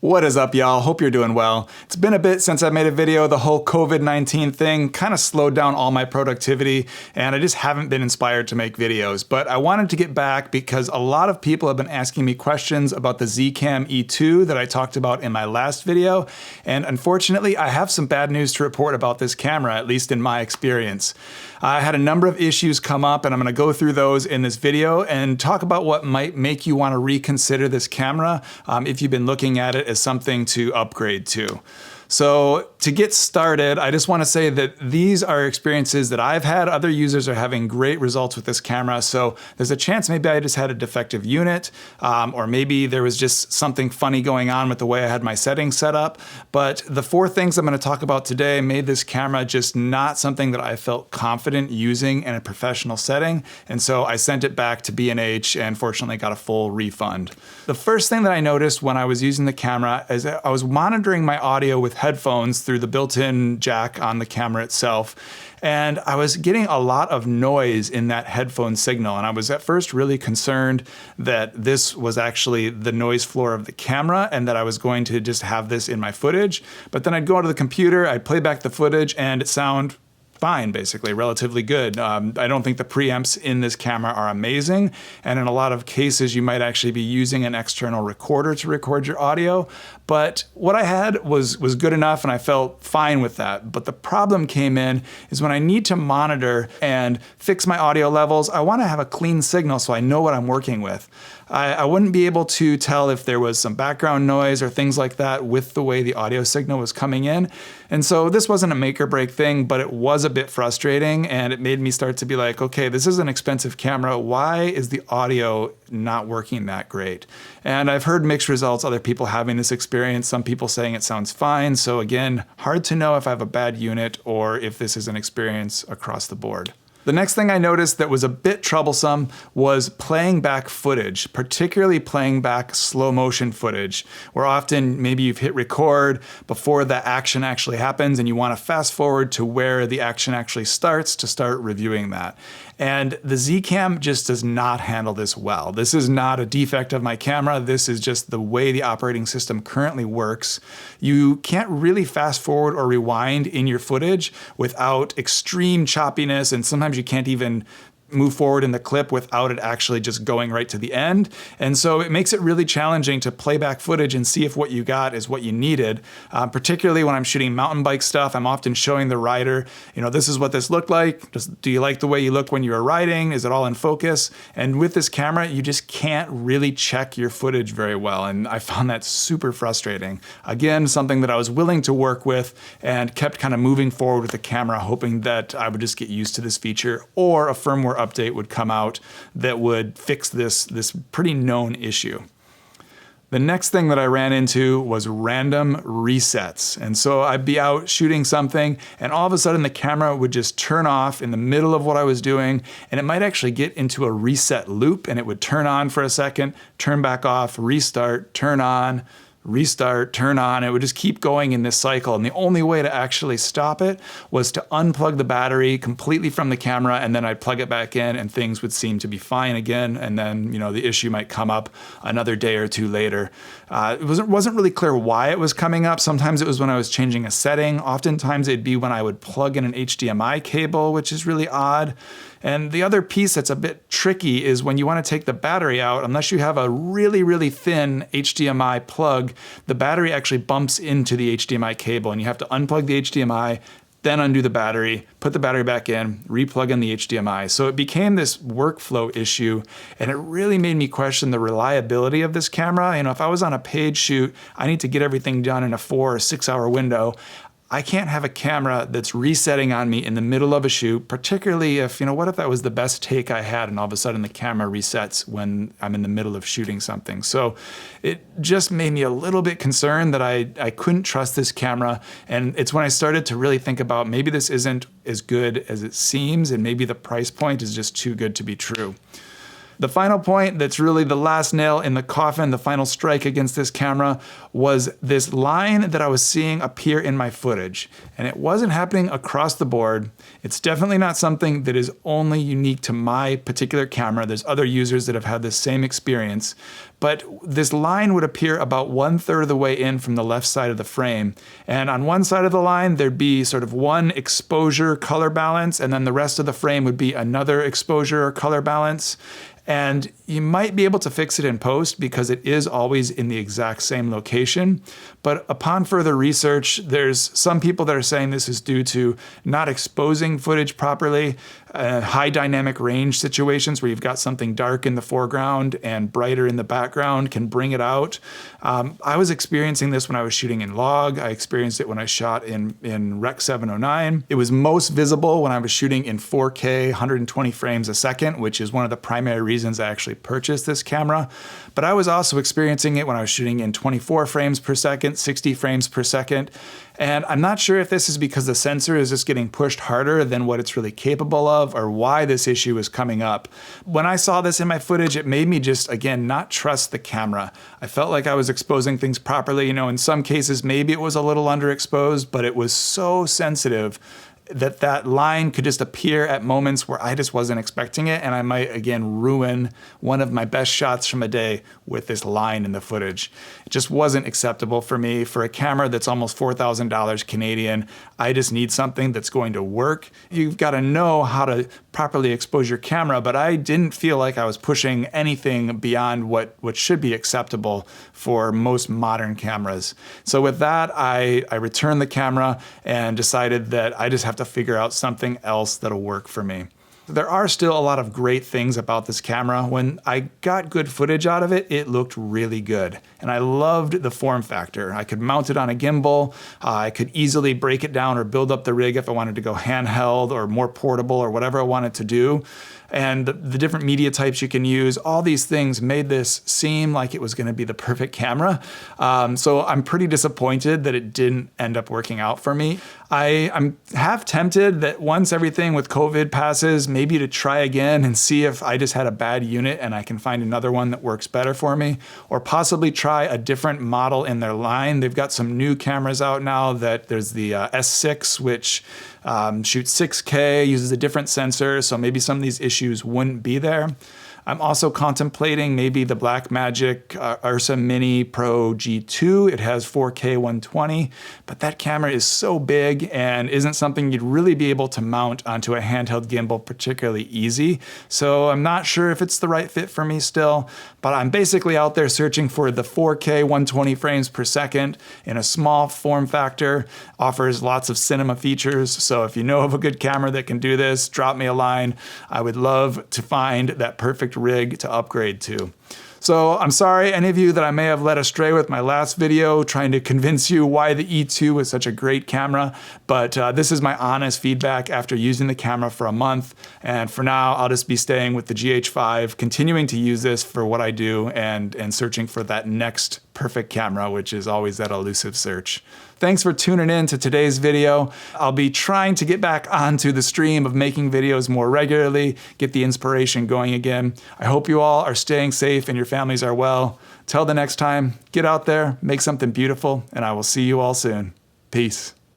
What is up, y'all? Hope you're doing well. It's been a bit since I made a video. The whole COVID-19 thing kind of slowed down all my productivity, and I just haven't been inspired to make videos. But I wanted to get back because a lot of people have been asking me questions about the Zcam E2 that I talked about in my last video, and unfortunately, I have some bad news to report about this camera, at least in my experience. I had a number of issues come up, and I'm going to go through those in this video and talk about what might make you want to reconsider this camera if you've been looking at it as something to upgrade to. So to get started, I just want to say that these are experiences that I've had. Other users are having great results with this camera. So there's a chance maybe I just had a defective unit, or maybe there was just something funny going on with the way I had my settings set up. But the four things I'm going to talk about today made this camera just not something that I felt confident using in a professional setting. And so I sent it back to B&H and fortunately got a full refund. The first thing that I noticed when I was using the camera is that I was monitoring my audio with headphones through the built-in jack on the camera itself. And I was getting a lot of noise in that headphone signal. And I was at first really concerned that this was actually the noise floor of the camera and that I was going to just have this in my footage. But then I'd go onto the computer, I'd play back the footage, and it sounded fine, basically, relatively good. I don't think the preamps in this camera are amazing, and in a lot of cases you might actually be using an external recorder to record your audio, but what I had was good enough and I felt fine with that. But the problem came in is when I need to monitor and fix my audio levels, I want to have a clean signal so I know what I'm working with. I wouldn't be able to tell if there was some background noise or things like that with the way the audio signal was coming in. And so this wasn't a make or break thing, but it was a bit frustrating and it made me start to be like, okay, this is an expensive camera. Why is the audio not working that great? And I've heard mixed results, other people having this experience, some people saying it sounds fine. So again, hard to know if I have a bad unit or if this is an experience across the board. The next thing I noticed that was a bit troublesome was playing back footage, particularly playing back slow motion footage, where often maybe you've hit record before the action actually happens and you want to fast forward to where the action actually starts to start reviewing that. And the Zcam just does not handle this well. This is not a defect of my camera. This is just the way the operating system currently works. You can't really fast forward or rewind in your footage without extreme choppiness, and sometimes you can't even move forward in the clip without it actually just going right to the end. And so it makes it really challenging to play back footage and see if what you got is what you needed. Particularly when I'm shooting mountain bike stuff, I'm often showing the rider, this is what this looked like. Do you like the way you look when you were riding? Is it all in focus? And with this camera, you just can't really check your footage very well. And I found that super frustrating. Again, something that I was willing to work with and kept kind of moving forward with the camera, hoping that I would just get used to this feature or a firmware update would come out that would fix this pretty known issue. The next thing that I ran into was random resets. And so I'd be out shooting something and all of a sudden the camera would just turn off in the middle of what I was doing, and it might actually get into a reset loop and it would turn on for a second, turn back off, restart, turn on, restart, turn on. It would just keep going in this cycle. And the only way to actually stop it was to unplug the battery completely from the camera, and then I'd plug it back in and things would seem to be fine again. And then, the issue might come up another day or two later. It wasn't really clear why it was coming up. Sometimes it was when I was changing a setting. Oftentimes it'd be when I would plug in an HDMI cable, which is really odd. And the other piece that's a bit tricky is when you want to take the battery out, unless you have a really, really thin HDMI plug, the battery actually bumps into the HDMI cable and you have to unplug the HDMI, then undo the battery, put the battery back in, replug in the HDMI. So it became this workflow issue, and it really made me question the reliability of this camera. If I was on a paid shoot, I need to get everything done in a 4 or 6 hour window. I can't have a camera that's resetting on me in the middle of a shoot, particularly if, what if that was the best take I had and all of a sudden the camera resets when I'm in the middle of shooting something. So it just made me a little bit concerned that I couldn't trust this camera. And it's when I started to really think about maybe this isn't as good as it seems and maybe the price point is just too good to be true. The final point that's really the last nail in the coffin, the final strike against this camera, was this line that I was seeing appear in my footage. And it wasn't happening across the board. It's definitely not something that is only unique to my particular camera. There's other users that have had the same experience. but this line would appear about 1/3 of the way in from the left side of the frame. And on one side of the line, there'd be sort of one exposure color balance, and then the rest of the frame would be another exposure or color balance. And you might be able to fix it in post because it is always in the exact same location. But upon further research, there's some people that are saying this is due to not exposing footage properly, high dynamic range situations where you've got something dark in the foreground and brighter in the background can bring it out. I was experiencing this when I was shooting in log. I experienced it when I shot in Rec 709. It was most visible when I was shooting in 4K, 120 frames a second, which is one of the primary reasons I actually purchased this camera. But I was also experiencing it when I was shooting in 24 frames per second, 60 frames per second. And I'm not sure if this is because the sensor is just getting pushed harder than what it's really capable of, or why this issue is coming up. When I saw this in my footage, it made me just, again, not trust the camera. I felt like I was exposing things properly. You know, in some cases, maybe it was a little underexposed, but it was so sensitive that line could just appear at moments where I just wasn't expecting it, and I might, again, ruin one of my best shots from a day with this line in the footage. It just wasn't acceptable for me. For a camera that's almost $4,000 Canadian, I just need something that's going to work. You've got to know how to properly expose your camera, but I didn't feel like I was pushing anything beyond what should be acceptable for most modern cameras. So with that, I returned the camera and decided that I just have to figure out something else that'll work for me. There are still a lot of great things about this camera. When I got good footage out of it, it looked really good. And I loved the form factor. I could mount it on a gimbal. I could easily break it down or build up the rig if I wanted to go handheld or more portable or whatever I wanted to do. And the different media types you can use, all these things made this seem like it was going to be the perfect camera. So I'm pretty disappointed that it didn't end up working out for me. I'm half tempted that once everything with COVID passes, maybe to try again and see if I just had a bad unit and I can find another one that works better for me, or possibly try a different model in their line. They've got some new cameras out now. That there's the S6, which shoots 6K, uses a different sensor, so maybe some of these issues wouldn't be there. I'm also contemplating maybe the Blackmagic Ursa Mini Pro G2. It has 4K 120, but that camera is so big and isn't something you'd really be able to mount onto a handheld gimbal particularly easy. So I'm not sure if it's the right fit for me still, but I'm basically out there searching for the 4K 120 frames per second in a small form factor, offers lots of cinema features. So if you know of a good camera that can do this, drop me a line. I would love to find that perfect rig to upgrade to. So I'm sorry, any of you that I may have led astray with my last video trying to convince you why the E2 is such a great camera, but this is my honest feedback after using the camera for a month. And for now, I'll just be staying with the GH5, continuing to use this for what I do and searching for that next perfect camera, which is always that elusive search. Thanks for tuning in to today's video. I'll be trying to get back onto the stream of making videos more regularly, get the inspiration going again. I hope you all are staying safe and your families are well. Till the next time, get out there, make something beautiful, and I will see you all soon. Peace.